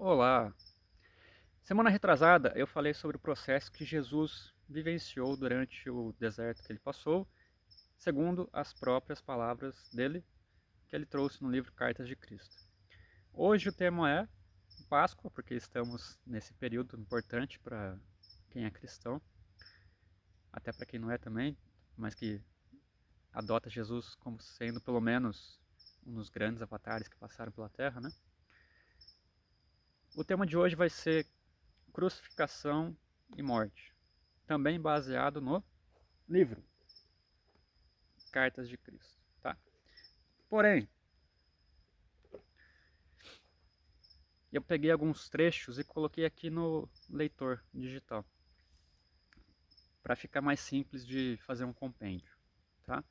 Olá! Semana retrasada eu falei sobre o processo que Jesus vivenciou durante o deserto que ele passou, segundo as próprias palavras dele, que ele trouxe no livro Cartas de Cristo. Hoje o tema é Páscoa, porque estamos nesse período importante para quem é cristão, até para quem não é também, mas que adota Jesus como sendo pelo menos um dos grandes avatares que passaram pela Terra, né? O tema de hoje vai ser crucificação e morte, também baseado no livro Cartas de Cristo, tá? Porém, eu peguei alguns trechos e coloquei aqui no leitor digital, para ficar mais simples de fazer um compêndio, tá?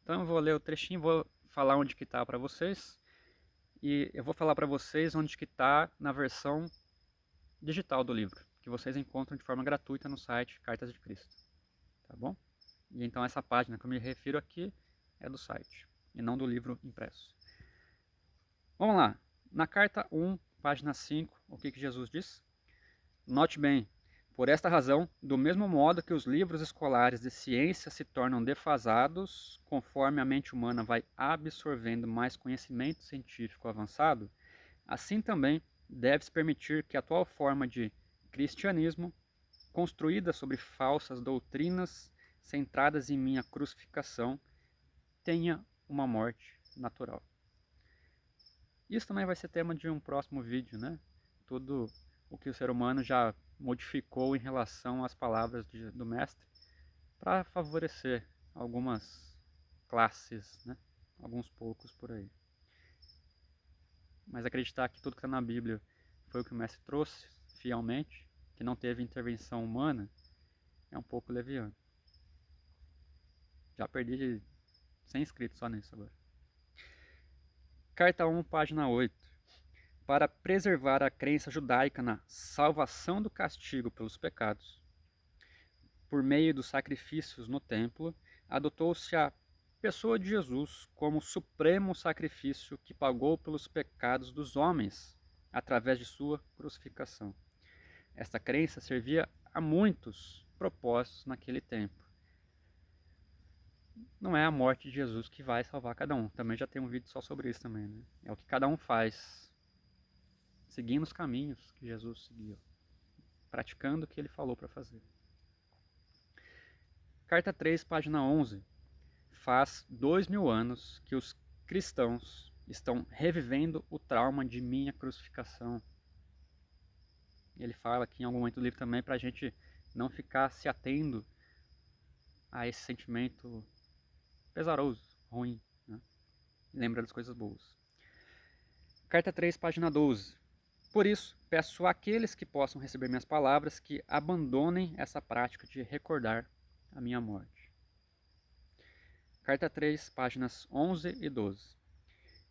Então eu vou ler o trechinho, vou falar onde que tá para vocês e eu vou falar para vocês onde que tá na versão digital do livro, que vocês encontram de forma gratuita no site Cartas de Cristo, tá bom? E então essa página que eu me refiro aqui é do site e não do livro impresso. Vamos lá. Na carta 1, página 5, o que Jesus diz? Note bem, por esta razão, do mesmo modo que os livros escolares de ciência se tornam defasados conforme a mente humana vai absorvendo mais conhecimento científico avançado, assim também deve-se permitir que a atual forma de cristianismo, construída sobre falsas doutrinas centradas em minha crucificação, tenha uma morte natural. Isso também vai ser tema de um próximo vídeo, né? Tudo o que o ser humano já modificou em relação às palavras do mestre para favorecer algumas classes, né? Alguns poucos por aí. Mas acreditar que tudo que está na Bíblia foi o que o mestre trouxe fielmente, que não teve intervenção humana, é um pouco leviano. Já perdi 100 inscritos só nisso agora. Carta 1, página 8. Para preservar a crença judaica na salvação do castigo pelos pecados, por meio dos sacrifícios no templo, adotou-se a pessoa de Jesus como supremo sacrifício que pagou pelos pecados dos homens através de sua crucificação. Esta crença servia a muitos propósitos naquele tempo. Não é a morte de Jesus que vai salvar cada um. Também já tem um vídeo só sobre isso também, né? É o que cada um faz, seguindo os caminhos que Jesus seguiu, praticando o que ele falou para fazer. Carta 3, página 11. Faz 2000 anos que os cristãos estão revivendo o trauma de minha crucificação. Ele fala aqui em algum momento do livro também para a gente não ficar se atendo a esse sentimento pesaroso, ruim, né? Lembra das coisas boas. Carta 3, página 12. Por isso, peço àqueles que possam receber minhas palavras que abandonem essa prática de recordar a minha morte. Carta 3, páginas 11 e 12.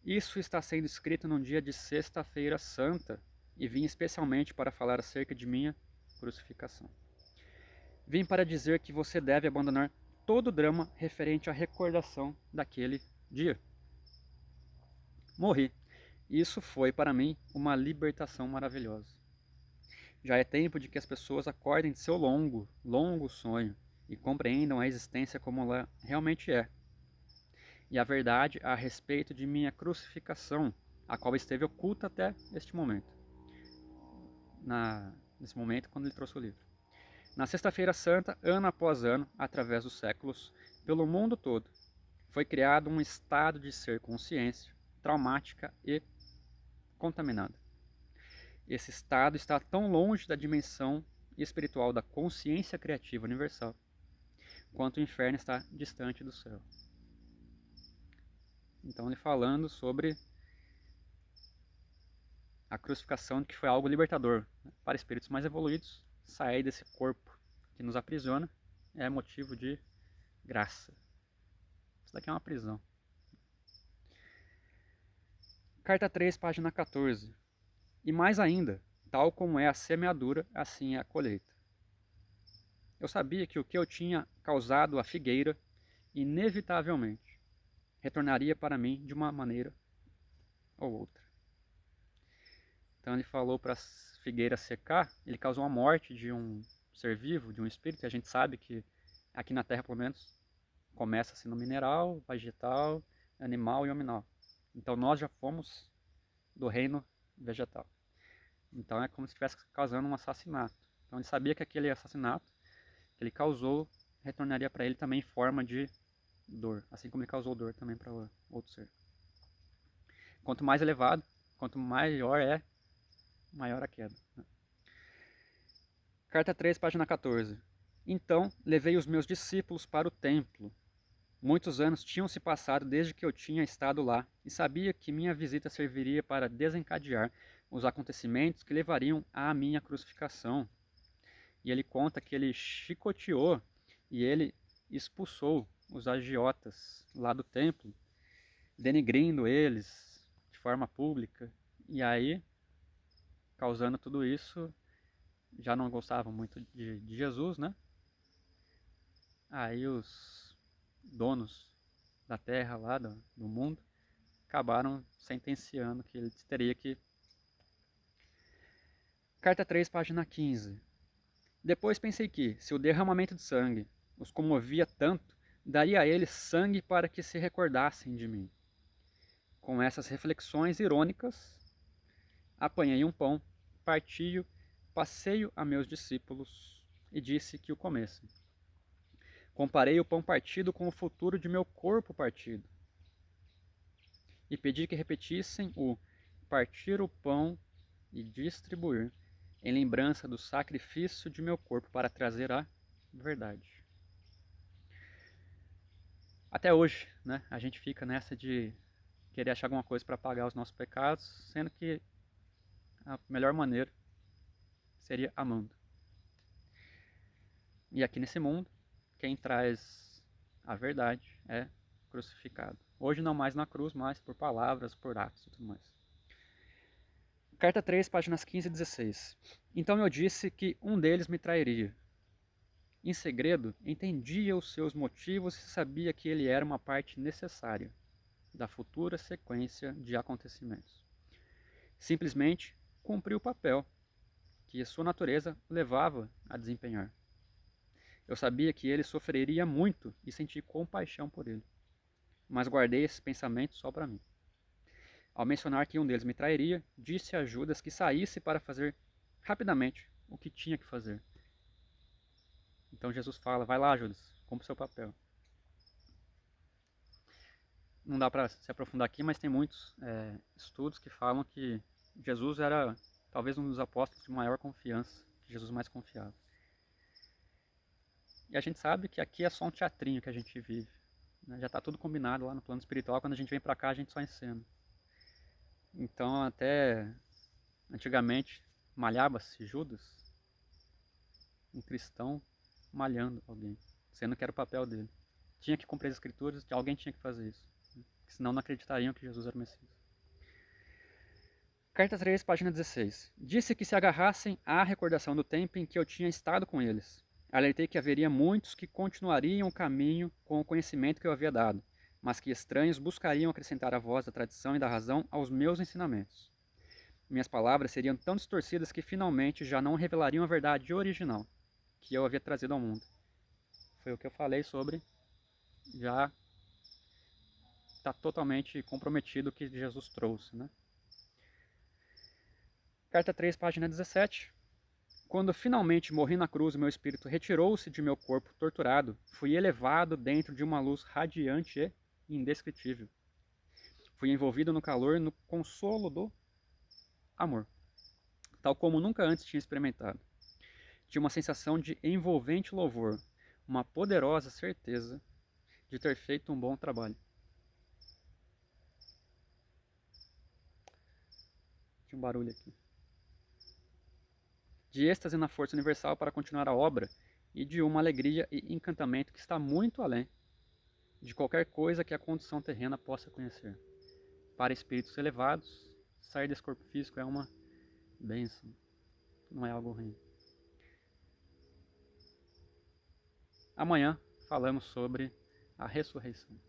Isso está sendo escrito num dia de Sexta-feira Santa e vim especialmente para falar acerca de minha crucificação. Vim para dizer que você deve abandonar todo o drama referente à recordação daquele dia. Morri. Isso foi para mim uma libertação maravilhosa. Já é tempo de que as pessoas acordem de seu longo, longo sonho e compreendam a existência como ela realmente é. E a verdade a respeito de minha crucificação, a qual esteve oculta até este momento. Nesse momento, quando ele trouxe o livro. Na Sexta-feira Santa, ano após ano, através dos séculos, pelo mundo todo, foi criado um estado de ser consciência, traumática e contaminada. Esse estado está tão longe da dimensão espiritual da consciência criativa universal, quanto o inferno está distante do céu. Então ele falando sobre a crucificação, que foi algo libertador, né? Para espíritos mais evoluídos, sair desse corpo que nos aprisiona é motivo de graça. Isso daqui é uma prisão. Carta 3, página 14. E mais ainda, tal como é a semeadura, assim é a colheita. Eu sabia que o que eu tinha causado à figueira, inevitavelmente, retornaria para mim de uma maneira ou outra. Então ele falou para as figueiras secar, ele causou a morte de um ser vivo, de um espírito, e a gente sabe que aqui na Terra, pelo menos, começa-se no mineral, vegetal, animal e hominal. Então nós já fomos do reino vegetal. Então é como se estivesse causando um assassinato. Então ele sabia que aquele assassinato que ele causou retornaria para ele também em forma de dor, assim como ele causou dor também para outro ser. Quanto mais elevado, quanto maior a queda. Carta 3, página 14. Então levei os meus discípulos para o templo. Muitos anos tinham se passado desde que eu tinha estado lá e sabia que minha visita serviria para desencadear os acontecimentos que levariam à minha crucificação. E ele conta que ele chicoteou e ele expulsou os agiotas lá do templo, denegrindo eles de forma pública. E aí, causando tudo isso, já não gostavam muito de Jesus, né? Aí os donos da terra lá, do mundo, acabaram sentenciando que ele teria que... Carta 3, página 15. Depois pensei que, se o derramamento de sangue os comovia tanto, daria a eles sangue para que se recordassem de mim. Com essas reflexões irônicas, apanhei um pão, parti-o, passei-o a meus discípulos e disse que o comessem. Comparei o pão partido com o futuro de meu corpo partido. E pedi que repetissem o partir o pão e distribuir, em lembrança do sacrifício de meu corpo para trazer a verdade. Até hoje, né, a gente fica nessa de querer achar alguma coisa para pagar os nossos pecados, sendo que a melhor maneira seria amando. E aqui nesse mundo, quem traz a verdade é crucificado. Hoje não mais na cruz, mas por palavras, por atos e tudo mais. Carta 3, páginas 15 e 16. Então eu disse que um deles me trairia. Em segredo, entendia os seus motivos e sabia que ele era uma parte necessária da futura sequência de acontecimentos. Simplesmente cumpriu o papel que a sua natureza levava a desempenhar. Eu sabia que ele sofreria muito e senti compaixão por ele, mas guardei esses pensamentos só para mim. Ao mencionar que um deles me trairia, disse a Judas que saísse para fazer rapidamente o que tinha que fazer. Então Jesus fala, vai lá Judas, cumpra o seu papel. Não dá para se aprofundar aqui, mas tem muitos estudos que falam que Jesus era talvez um dos apóstolos de maior confiança, que Jesus mais confiava. E a gente sabe que aqui é só um teatrinho que a gente vive. Né? Já está tudo combinado lá no plano espiritual, quando a gente vem para cá a gente só encena. Então até antigamente malhava-se Judas, um cristão malhando alguém, sendo que era o papel dele. Tinha que cumprir as escrituras, alguém tinha que fazer isso. Né? Senão não acreditariam que Jesus era o Messias. Carta 3, página 16. Disse que se agarrassem à recordação do tempo em que eu tinha estado com eles. Alertei que haveria muitos que continuariam o caminho com o conhecimento que eu havia dado, mas que estranhos buscariam acrescentar a voz da tradição e da razão aos meus ensinamentos. Minhas palavras seriam tão distorcidas que finalmente já não revelariam a verdade original que eu havia trazido ao mundo. Foi o que eu falei sobre já está totalmente comprometido o que Jesus trouxe, né? Carta 3, página 17. Quando finalmente morri na cruz, meu espírito retirou-se de meu corpo torturado, fui elevado dentro de uma luz radiante e indescritível. Fui envolvido no calor e no consolo do amor, tal como nunca antes tinha experimentado. Tinha uma sensação de envolvente louvor, uma poderosa certeza de ter feito um bom trabalho. Tinha um barulho aqui. De êxtase na força universal para continuar a obra e de uma alegria e encantamento que está muito além de qualquer coisa que a condição terrena possa conhecer. Para espíritos elevados, sair desse corpo físico é uma bênção, não é algo ruim. Amanhã falamos sobre a ressurreição.